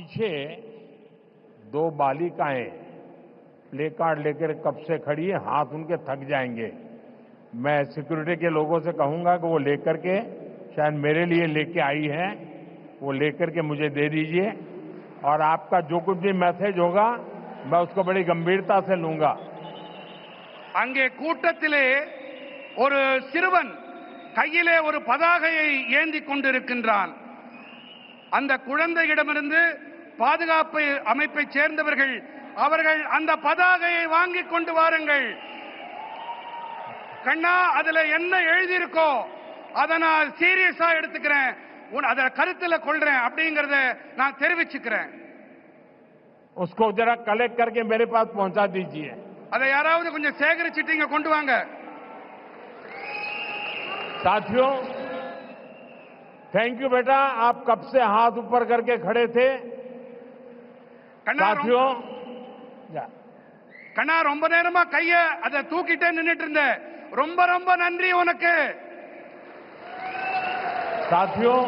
पीछे दो बालिकाएं प्ले कार्ड लेकर कब से खड़ी है, हाथ उनके थक जाएंगे। मैं सिक्योरिटी के लोगों से कहूंगा कि वो लेकर के, शायद मेरे लिए लेके आई हैं, वो लेकर के मुझे दे दीजिए और आपका जो कुछ भी मैसेज होगा मैं उसको बड़ी गंभीरता से लूंगा। அங்கே கூட்டத்திலே ஒரு சிறுவன் கையிலே ஒரு பதாகையை ஏந்தி கொண்டிருக்கின்றான். அந்த குழந்தையிடமிருந்து பாதுகாப்பு அமைப்பைச் சேர்ந்தவர்கள் அவர்கள் அந்த பதாகையை வாங்கி கொண்டு வாருங்கள். கண்ணா, அதுல என்ன எழுதி இருக்கோ அதை நான் சீரியஸா எடுத்துக்கிறேன், அத கருத்துல கொள்றேன் அப்படிங்கறத நான் தெரிவிச்சுக்கிறேன். उसको जरा कलेक्ट करके मेरे पास पहुंचा दीजिए. அதை யாராவது கொஞ்சம் சேகரிச்சிட்டு இங்க கொண்டு வாங்க. साथियों, थैंक यू बेटा, आप कब से हाथ ऊपर करके खड़े थे. साथियों, கண்ணா ரொம்ப நேரமா கைய அதை தூக்கிட்டே நின்னுட்டு இருந்த, ரொம்ப ரொம்ப நன்றி உனக்கு. साथियों,